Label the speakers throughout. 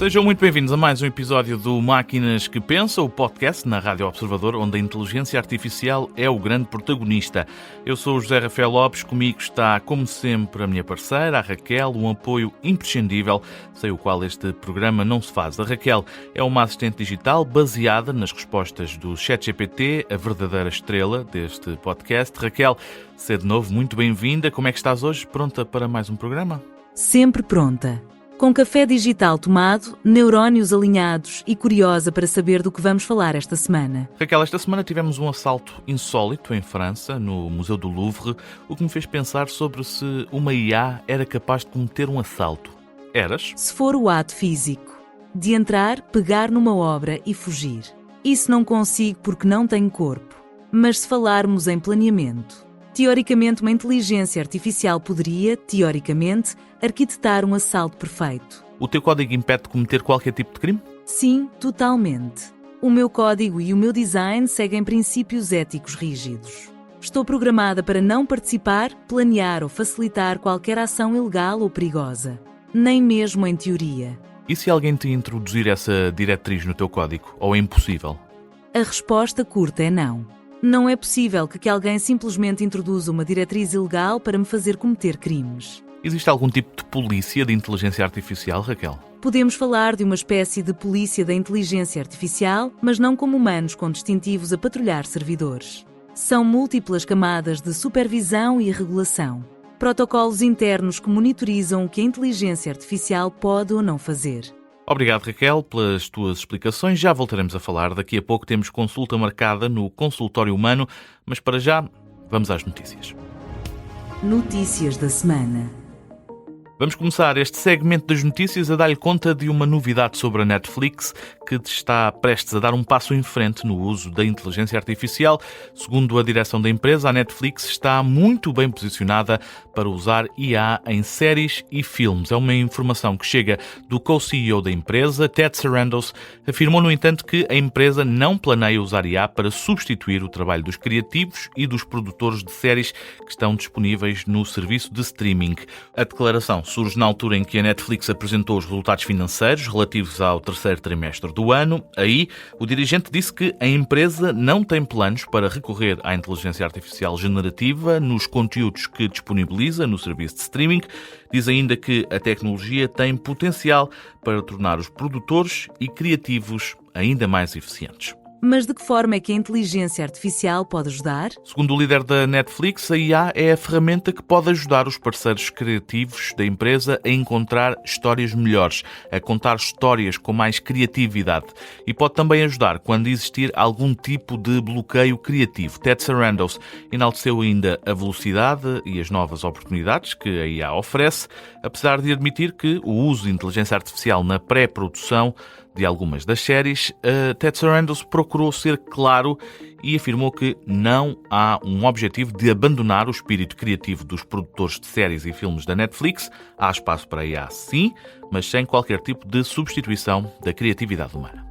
Speaker 1: Sejam muito bem-vindos a mais um episódio do Máquinas que Pensam, o podcast na Rádio Observador, onde a inteligência artificial é o grande protagonista. Eu sou o José Rafael Lopes, comigo está, como sempre, a minha parceira, a Raquel, um apoio imprescindível, sem o qual este programa não se faz. A Raquel é uma assistente digital baseada nas respostas do ChatGPT, a verdadeira estrela deste podcast. Raquel, seja de novo muito bem-vinda. Como é que estás hoje? Pronta para mais um programa?
Speaker 2: Sempre pronta. Com café digital tomado, neurónios alinhados e curiosa para saber do que vamos falar esta semana.
Speaker 1: Raquel, esta semana tivemos um assalto insólito em França, no Museu do Louvre, o que me fez pensar sobre se uma IA era capaz de cometer um assalto. Eras?
Speaker 2: Se for o ato físico, de entrar, pegar numa obra e fugir. Isso não consigo porque não tenho corpo. Mas se falarmos em planeamento, teoricamente uma inteligência artificial poderia, teoricamente, arquitetar um assalto perfeito.
Speaker 1: O teu código impede de cometer qualquer tipo de crime?
Speaker 2: Sim, totalmente. O meu código e o meu design seguem princípios éticos rígidos. Estou programada para não participar, planear ou facilitar qualquer ação ilegal ou perigosa. Nem mesmo em teoria.
Speaker 1: E se alguém te introduzir essa diretriz no teu código? Ou é impossível?
Speaker 2: A resposta curta é não. Não é possível que alguém simplesmente introduza uma diretriz ilegal para me fazer cometer crimes.
Speaker 1: Existe algum tipo de polícia de inteligência artificial, Raquel?
Speaker 2: Podemos falar de uma espécie de polícia da inteligência artificial, mas não como humanos com distintivos a patrulhar servidores. São múltiplas camadas de supervisão e regulação. Protocolos internos que monitorizam o que a inteligência artificial pode ou não fazer.
Speaker 1: Obrigado, Raquel, pelas tuas explicações. Já voltaremos a falar. Daqui a pouco temos consulta marcada no consultório humano, mas para já, vamos às notícias.
Speaker 2: Notícias da semana.
Speaker 1: Vamos começar este segmento das notícias a dar-lhe conta de uma novidade sobre a Netflix que está prestes a dar um passo em frente no uso da inteligência artificial. Segundo a direção da empresa, a Netflix está muito bem posicionada para usar IA em séries e filmes. É uma informação que chega do co-CEO da empresa, Ted Sarandos. Afirmou, no entanto, que a empresa não planeia usar IA para substituir o trabalho dos criativos e dos produtores de séries que estão disponíveis no serviço de streaming. A declaração surge na altura em que a Netflix apresentou os resultados financeiros relativos ao terceiro trimestre do ano. Aí, o dirigente disse que a empresa não tem planos para recorrer à inteligência artificial generativa nos conteúdos que disponibiliza no serviço de streaming. Diz ainda que a tecnologia tem potencial para tornar os produtores e criativos ainda mais eficientes.
Speaker 2: Mas de que forma é que a inteligência artificial pode ajudar?
Speaker 1: Segundo o líder da Netflix, a IA é a ferramenta que pode ajudar os parceiros criativos da empresa a encontrar histórias melhores, a contar histórias com mais criatividade. E pode também ajudar quando existir algum tipo de bloqueio criativo. Ted Sarandos enalteceu ainda a velocidade e as novas oportunidades que a IA oferece, apesar de admitir que o uso de inteligência artificial na pré-produção de algumas das séries, Ted Sarandos procurou ser claro e afirmou que não há um objetivo de abandonar o espírito criativo dos produtores de séries e filmes da Netflix. Há espaço para a IA, sim, mas sem qualquer tipo de substituição da criatividade humana.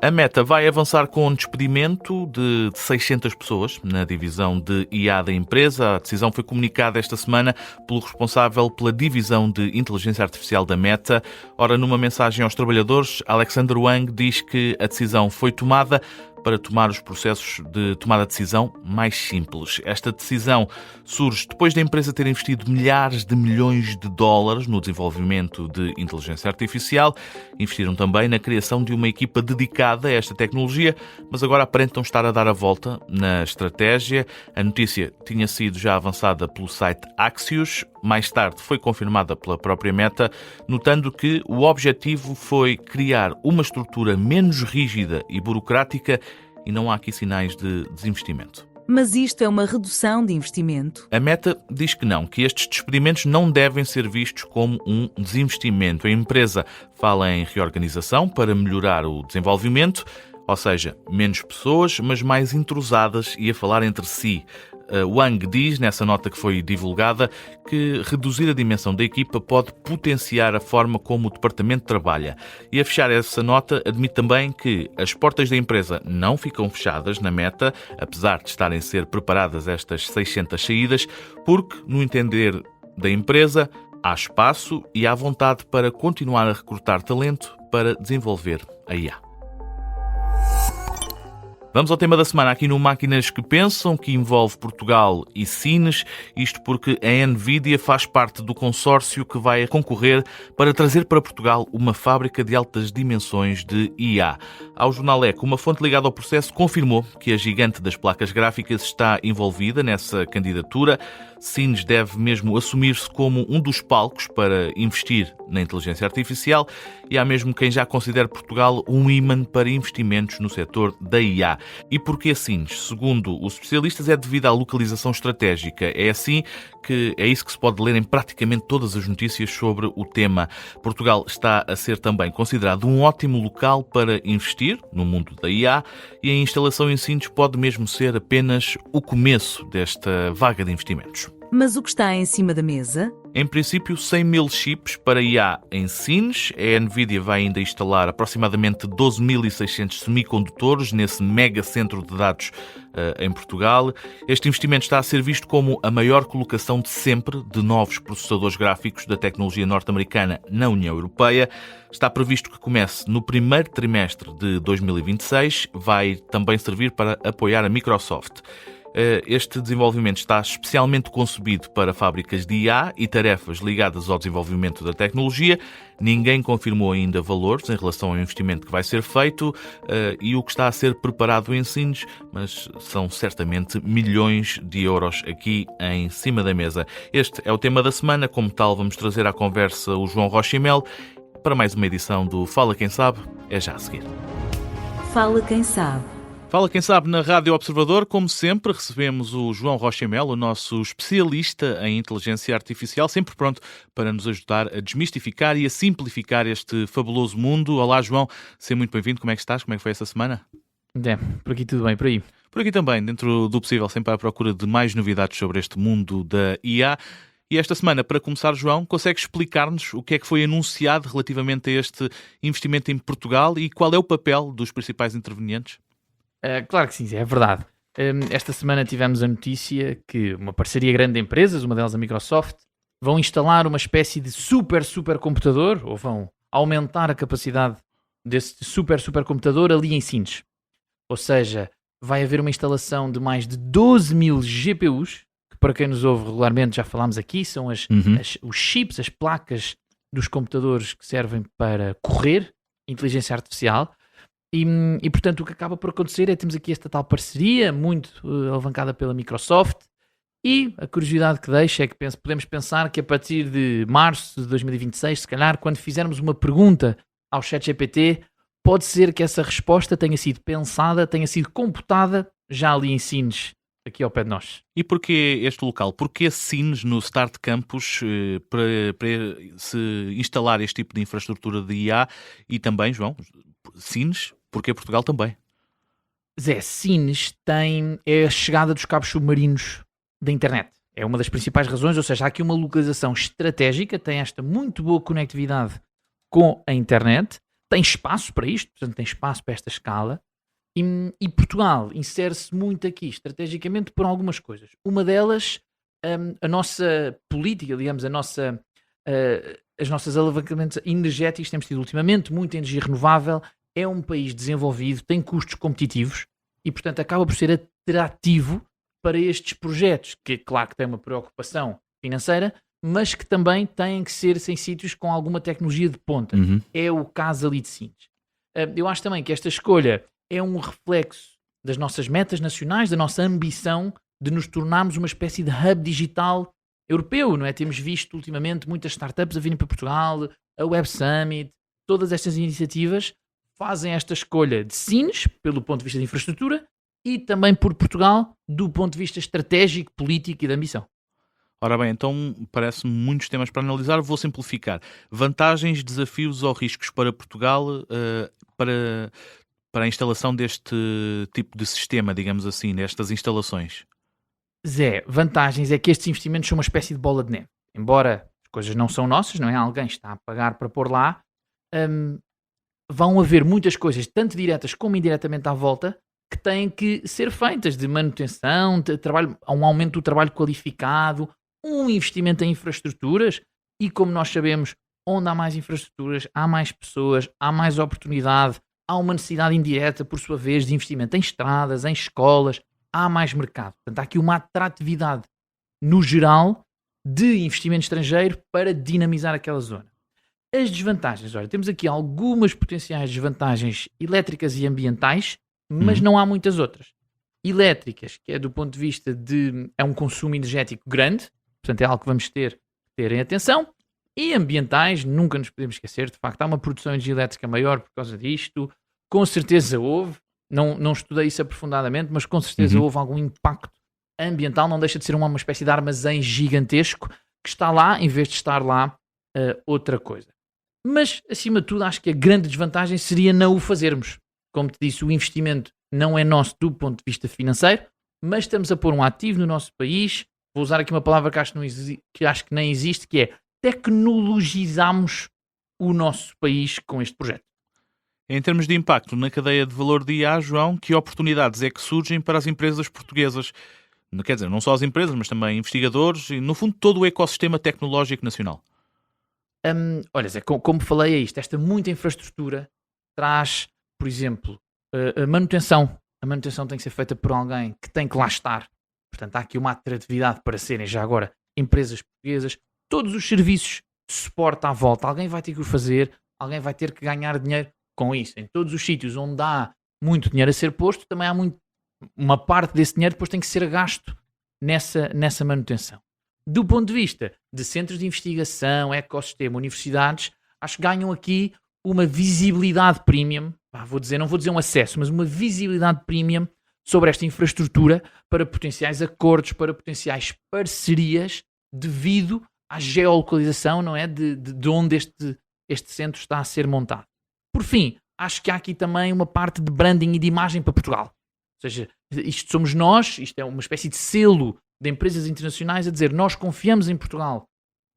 Speaker 1: A Meta vai avançar com um despedimento de 600 pessoas na divisão de IA da empresa. A decisão foi comunicada esta semana pelo responsável pela divisão de inteligência artificial da Meta. Ora, numa mensagem aos trabalhadores, Alexander Wang diz que a decisão foi tomada para tornar os processos de tomada de decisão mais simples. Esta decisão surge depois da empresa ter investido milhares de milhões de dólares no desenvolvimento de inteligência artificial. Investiram também na criação de uma equipa dedicada a esta tecnologia, mas agora aparentam estar a dar a volta na estratégia. A notícia tinha sido já avançada pelo site Axios, mais tarde foi confirmada pela própria Meta, notando que o objetivo foi criar uma estrutura menos rígida e burocrática e não há aqui sinais de desinvestimento.
Speaker 2: Mas isto é uma redução de investimento?
Speaker 1: A Meta diz que não, que estes despedimentos não devem ser vistos como um desinvestimento. A empresa fala em reorganização para melhorar o desenvolvimento, ou seja, menos pessoas, mas mais entrosadas e a falar entre si. Wang diz, nessa nota que foi divulgada, que reduzir a dimensão da equipa pode potenciar a forma como o departamento trabalha. E a fechar essa nota, admite também que as portas da empresa não ficam fechadas na Meta, apesar de estarem a ser preparadas estas 600 saídas, porque, no entender da empresa, Há espaço e há vontade para continuar a recrutar talento para desenvolver a IA. Vamos ao tema da semana aqui no Máquinas que Pensam, que envolve Portugal e Sines, isto porque a NVIDIA faz parte do consórcio que vai concorrer para trazer para Portugal uma fábrica de altas dimensões de IA. Ao jornal Eco, uma fonte ligada ao processo confirmou que a gigante das placas gráficas está envolvida nessa candidatura. Sines deve mesmo assumir-se como um dos palcos para investir na inteligência artificial e há mesmo quem já considere Portugal um ímã para investimentos no setor da IA. E porquê Sines? Segundo os especialistas, é devido à localização estratégica. É isso que se pode ler em praticamente todas as notícias sobre o tema. Portugal está a ser também considerado um ótimo local para investir no mundo da IA e a instalação em Sines pode mesmo ser apenas o começo desta vaga de investimentos.
Speaker 2: Mas o que está em cima da mesa?
Speaker 1: Em princípio, 100 mil chips para IA em Sines. A NVIDIA vai ainda instalar aproximadamente 12.600 semicondutores nesse mega centro de dados em Portugal. Este investimento está a ser visto como a maior colocação de sempre de novos processadores gráficos da tecnologia norte-americana na União Europeia. Está previsto que comece no primeiro trimestre de 2026. Vai também servir para apoiar a Microsoft. Este desenvolvimento está especialmente concebido para fábricas de IA e tarefas ligadas ao desenvolvimento da tecnologia. Ninguém confirmou ainda valores em relação ao investimento que vai ser feito e o que está a ser preparado em Sines, mas são certamente milhões de euros aqui em cima da mesa. Este é o tema da semana. Como tal, vamos trazer à conversa o João Rocha e Mel para mais uma edição do Fala Quem Sabe. É já a seguir.
Speaker 2: Fala Quem Sabe.
Speaker 1: Fala Quem Sabe na Rádio Observador. Como sempre, recebemos o João Rocha e Mel, o nosso especialista em inteligência artificial, sempre pronto para nos ajudar a desmistificar e a simplificar este fabuloso mundo. Olá, João, seja muito bem-vindo. Como é que estás? Como é que foi essa semana?
Speaker 3: Por aqui tudo bem, por aí.
Speaker 1: Por aqui também, dentro do possível, sempre à procura de mais novidades sobre este mundo da IA. E esta semana, para começar, João, consegues explicar-nos o que é que foi anunciado relativamente a este investimento em Portugal e qual é o papel dos principais intervenientes?
Speaker 3: Claro que sim, é verdade. Esta semana tivemos a notícia que uma parceria grande de empresas, uma delas a Microsoft, vão instalar uma espécie de supercomputador, ou vão aumentar a capacidade desse supercomputador ali em Sines. Ou seja, vai haver uma instalação de mais de 12 mil GPUs, que para quem nos ouve regularmente, já falámos aqui, são os chips, as placas dos computadores que servem para correr inteligência artificial. E, portanto, o que acaba por acontecer é que temos aqui esta tal parceria, muito alavancada pela Microsoft, e a curiosidade que deixa é que podemos pensar que a partir de março de 2026, se calhar, quando fizermos uma pergunta ao ChatGPT, pode ser que essa resposta tenha sido pensada, tenha sido computada já ali em Sines, aqui ao pé de nós.
Speaker 1: E porquê este local? Porquê Sines no Start Campus para se instalar este tipo de infraestrutura de IA e também, João, Sines? Porquê Portugal também?
Speaker 3: Sines é a chegada dos cabos submarinos da internet. É uma das principais razões, ou seja, há aqui uma localização estratégica, tem esta muito boa conectividade com a internet, tem espaço para isto, portanto tem espaço para esta escala, e Portugal insere-se muito aqui, estrategicamente, por algumas coisas. Uma delas, a nossa política, digamos, as nossas alavancamentos energéticos, temos tido ultimamente muita energia renovável, é um país desenvolvido, tem custos competitivos e, portanto, acaba por ser atrativo para estes projetos, que claro que tem uma preocupação financeira, mas que também têm que ser em sítios com alguma tecnologia de ponta. É o caso ali de Sines. Eu acho também que esta escolha é um reflexo das nossas metas nacionais, da nossa ambição de nos tornarmos uma espécie de hub digital europeu, não é? Temos visto ultimamente muitas startups a virem para Portugal, a Web Summit, todas estas iniciativas fazem esta escolha de Sines, pelo ponto de vista de infraestrutura, e também por Portugal, do ponto de vista estratégico, político e de ambição.
Speaker 1: Ora bem, então parece-me muitos temas para analisar. Vou simplificar. Vantagens, desafios ou riscos para Portugal para a instalação deste tipo de sistema, digamos assim, nestas instalações?
Speaker 3: Vantagens é que estes investimentos são uma espécie de bola de neve. Embora as coisas não são nossas, não é? Alguém está a pagar para pôr lá, vão haver muitas coisas, tanto diretas como indiretamente à volta, que têm que ser feitas, de manutenção, de trabalho, um aumento do trabalho qualificado, um investimento em infraestruturas E como nós sabemos, onde há mais infraestruturas, há mais pessoas, há mais oportunidade, há uma necessidade indireta, por sua vez, de investimento em estradas, em escolas, há mais mercado. Portanto, há aqui uma atratividade, no geral, de investimento estrangeiro para dinamizar aquela zona. As desvantagens, olha, temos aqui algumas potenciais desvantagens elétricas e ambientais, mas não há muitas outras. Elétricas, que é do ponto de vista de... é um consumo energético grande, portanto é algo que vamos ter em atenção. E ambientais, nunca nos podemos esquecer, de facto, há uma produção de energia elétrica maior por causa disto, com certeza houve, não estudei isso aprofundadamente, mas com certeza houve algum impacto ambiental, não deixa de ser uma espécie de armazém gigantesco que está lá, em vez de estar lá outra coisa. Mas, acima de tudo, acho que a grande desvantagem seria não o fazermos. Como te disse, o investimento não é nosso do ponto de vista financeiro, mas estamos a pôr um ativo no nosso país. Vou usar aqui uma palavra que acho que nem existe, que é tecnologizamos o nosso país com este projeto.
Speaker 1: Em termos de impacto na cadeia de valor de IA, João, que oportunidades é que surgem para as empresas portuguesas? Quer dizer, não só as empresas, mas também investigadores e, no fundo, todo o ecossistema tecnológico nacional.
Speaker 3: Olha, Zé, como falei, é isto. Esta muita infraestrutura traz, por exemplo, a manutenção. A manutenção tem que ser feita por alguém que tem que lá estar. Portanto, há aqui uma atratividade para serem, já agora, empresas portuguesas. Todos os serviços de suporte à volta, alguém vai ter que o fazer, alguém vai ter que ganhar dinheiro com isso. Em todos os sítios onde há muito dinheiro a ser posto, também há uma parte desse dinheiro depois tem que ser gasto nessa manutenção. Do ponto de vista de centros de investigação, ecossistema, universidades, acho que ganham aqui uma visibilidade premium, não vou dizer um acesso, mas uma visibilidade premium sobre esta infraestrutura para potenciais acordos, para potenciais parcerias, devido à geolocalização, não é? De onde este centro está a ser montado. Por fim, acho que há aqui também uma parte de branding e de imagem para Portugal. Ou seja, isto somos nós, isto é uma espécie de selo de empresas internacionais a dizer nós confiamos em Portugal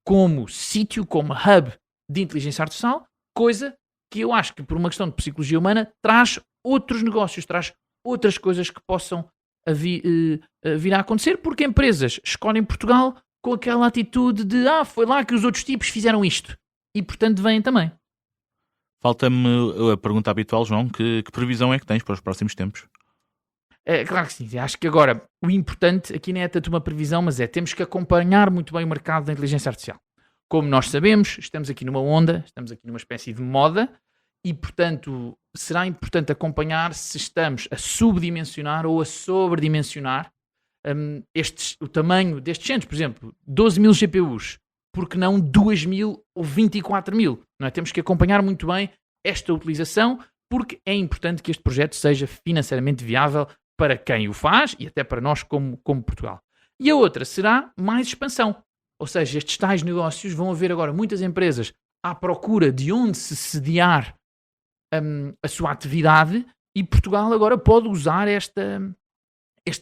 Speaker 3: como sítio, como hub de inteligência artificial, coisa que eu acho que por uma questão de psicologia humana traz outros negócios, traz outras coisas que possam vir a acontecer, porque empresas escolhem Portugal com aquela atitude de foi lá que os outros tipos fizeram isto e portanto vêm também.
Speaker 1: Falta-me a pergunta habitual, João, que previsão é que tens para os próximos tempos?
Speaker 3: Claro que sim, acho que agora o importante aqui não é tanto uma previsão, mas temos que acompanhar muito bem o mercado da inteligência artificial. Como nós sabemos, estamos aqui numa onda, estamos aqui numa espécie de moda e, portanto, será importante acompanhar se estamos a subdimensionar ou a sobredimensionar o tamanho destes centros. Por exemplo, 12.000 GPUs, porque não 2.000 ou 24.000? Não é? Temos que acompanhar muito bem esta utilização, porque é importante que este projeto seja financeiramente viável para quem o faz e até para nós como Portugal. E a outra será mais expansão. Ou seja, estes tais negócios vão haver agora muitas empresas à procura de onde se sediar a sua atividade e Portugal agora pode usar este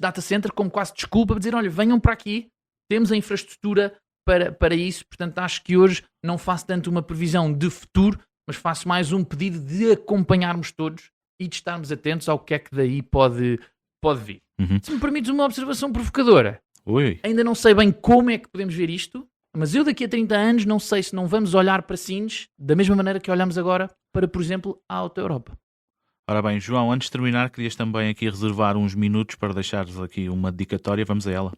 Speaker 3: data center como quase desculpa para dizer, olha, venham para aqui, temos a infraestrutura para isso. Portanto, acho que hoje não faço tanto uma previsão de futuro, mas faço mais um pedido de acompanharmos todos e de estarmos atentos ao que é que daí pode vir. Se me permites uma observação provocadora, ainda não sei bem como é que podemos ver isto, mas eu daqui a 30 anos não sei se não vamos olhar para Sines da mesma maneira que olhamos agora para, por exemplo, a Alta Europa.
Speaker 1: Ora bem, João, antes de terminar, querias também aqui reservar uns minutos para deixares aqui uma dedicatória, vamos a ela.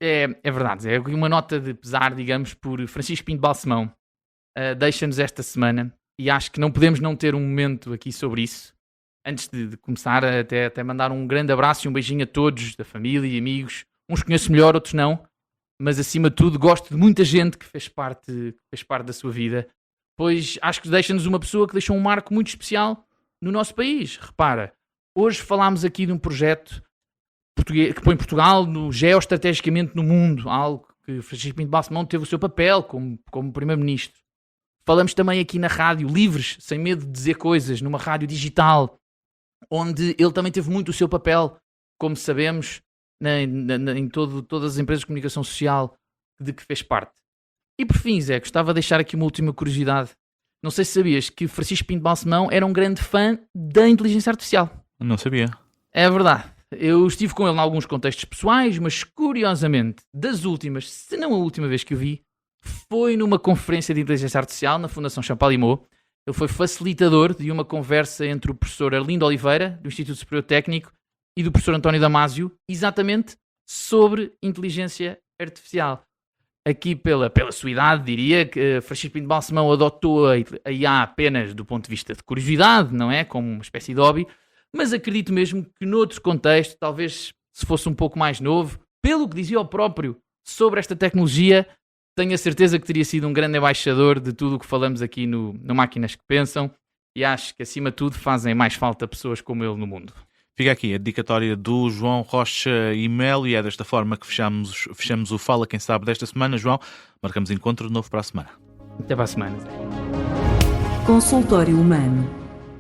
Speaker 3: É verdade, é uma nota de pesar, digamos, por Francisco Pinto Balsemão. Deixa-nos esta semana e acho que não podemos não ter um momento aqui sobre isso. Antes de começar, até mandar um grande abraço e um beijinho a todos, da família e amigos. Uns conheço melhor, outros não. Mas, acima de tudo, gosto de muita gente que fez parte da sua vida. Pois acho que deixa-nos uma pessoa que deixou um marco muito especial no nosso país. Repara, hoje falámos aqui de um projeto que põe Portugal geoestrategicamente no mundo. Algo que Francisco Pinto Balsemão teve o seu papel como Primeiro-Ministro. Falamos também aqui na rádio, livres, sem medo de dizer coisas, numa rádio digital, onde ele também teve muito o seu papel, como sabemos, em todas as empresas de comunicação social de que fez parte. E por fim, Zé, gostava de deixar aqui uma última curiosidade. Não sei se sabias que Francisco Pinto Balsemão era um grande fã da inteligência artificial.
Speaker 1: Não sabia.
Speaker 3: É verdade. Eu estive com ele em alguns contextos pessoais, mas curiosamente, das últimas, se não a última vez que o vi, foi numa conferência de inteligência artificial na Fundação Champalimaud. Ele foi facilitador de uma conversa entre o professor Arlindo Oliveira, do Instituto Superior Técnico, e do professor António Damasio, exatamente sobre inteligência artificial. Aqui, pela sua idade, diria que Francisco Pinto Balsemão adotou a IA apenas do ponto de vista de curiosidade, não é? Como uma espécie de hobby, mas acredito mesmo que noutro contexto, talvez se fosse um pouco mais novo, pelo que dizia o próprio sobre esta tecnologia, tenho a certeza que teria sido um grande embaixador de tudo o que falamos aqui no Máquinas que Pensam, e acho que, acima de tudo, fazem mais falta pessoas como ele no mundo.
Speaker 1: Fica aqui a dedicatória do João Rocha e Melo, e é desta forma que fechamos o Fala Quem Sabe desta semana. João, marcamos encontro de novo para a semana.
Speaker 3: Até para a semana.
Speaker 2: Consultório Humano.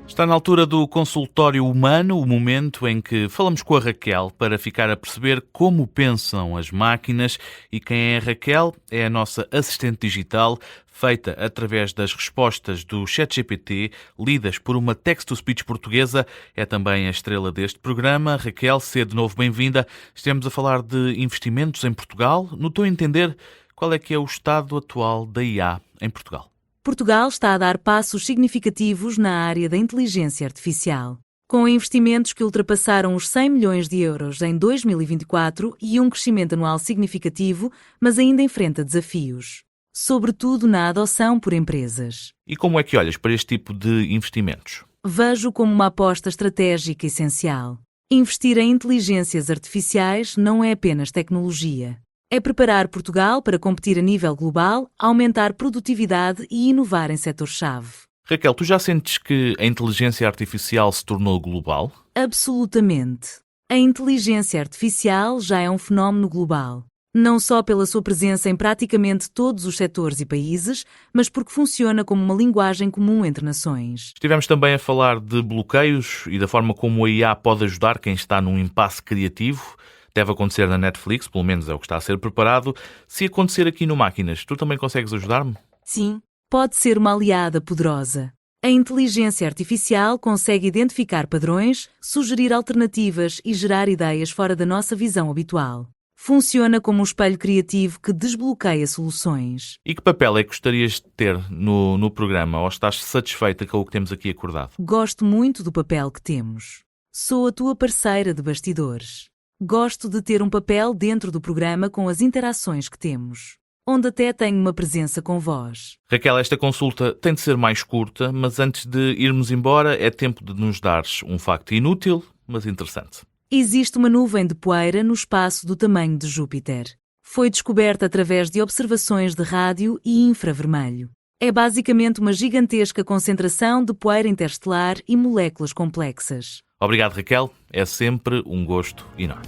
Speaker 1: Está na altura do consultório humano, o momento em que falamos com a Raquel para ficar a perceber como pensam as máquinas. E quem é a Raquel? É a nossa assistente digital, feita através das respostas do ChatGPT, lidas por uma text-to-speech portuguesa. É também a estrela deste programa. Raquel, seja de novo bem-vinda. Estamos a falar de investimentos em Portugal. No teu entender, qual é que é o estado atual da IA em Portugal?
Speaker 2: Portugal está a dar passos significativos na área da inteligência artificial, com investimentos que ultrapassaram os 100 milhões de euros em 2024 e um crescimento anual significativo, mas ainda enfrenta desafios, sobretudo na adoção por empresas.
Speaker 1: E como é que olhas para este tipo de investimentos?
Speaker 2: Vejo como uma aposta estratégica essencial. Investir em inteligências artificiais não é apenas tecnologia. É preparar Portugal para competir a nível global, aumentar produtividade e inovar em setores-chave.
Speaker 1: Raquel, tu já sentes que a inteligência artificial se tornou global?
Speaker 2: Absolutamente. A inteligência artificial já é um fenómeno global. Não só pela sua presença em praticamente todos os setores e países, mas porque funciona como uma linguagem comum entre nações.
Speaker 1: Estivemos também a falar de bloqueios e da forma como a IA pode ajudar quem está num impasse criativo. Deve acontecer na Netflix, pelo menos é o que está a ser preparado. Se acontecer aqui no Máquinas, tu também consegues ajudar-me?
Speaker 2: Sim, pode ser uma aliada poderosa. A inteligência artificial consegue identificar padrões, sugerir alternativas e gerar ideias fora da nossa visão habitual. Funciona como um espelho criativo que desbloqueia soluções.
Speaker 1: E que papel é que gostarias de ter no programa? Ou estás satisfeita com o que temos aqui acordado?
Speaker 2: Gosto muito do papel que temos. Sou a tua parceira de bastidores. Gosto de ter um papel dentro do programa com as interações que temos, onde até tenho uma presença com voz.
Speaker 1: Raquel, esta consulta tem de ser mais curta, mas antes de irmos embora é tempo de nos dares um facto inútil, mas interessante.
Speaker 2: Existe uma nuvem de poeira no espaço do tamanho de Júpiter. Foi descoberta através de observações de rádio e infravermelho. É basicamente uma gigantesca concentração de poeira interestelar e moléculas complexas.
Speaker 1: Obrigado, Raquel. É sempre um gosto enorme.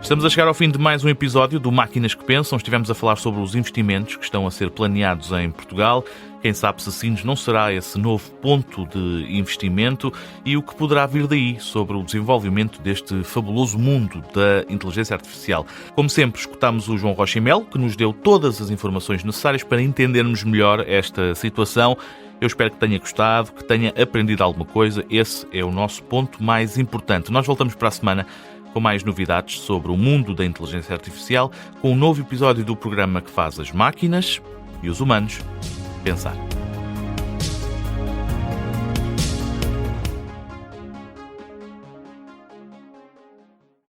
Speaker 1: Estamos a chegar ao fim de mais um episódio do Máquinas que Pensam. Estivemos a falar sobre os investimentos que estão a ser planeados em Portugal. Quem sabe se Sines não será esse novo ponto de investimento e o que poderá vir daí sobre o desenvolvimento deste fabuloso mundo da inteligência artificial. Como sempre, escutamos o João Rocha e Melo, que nos deu todas as informações necessárias para entendermos melhor esta situação. Eu espero que tenha gostado, que tenha aprendido alguma coisa. Esse é o nosso ponto mais importante. Nós voltamos para a semana com mais novidades sobre o mundo da inteligência artificial, com um novo episódio do programa que faz as máquinas e os humanos pensar.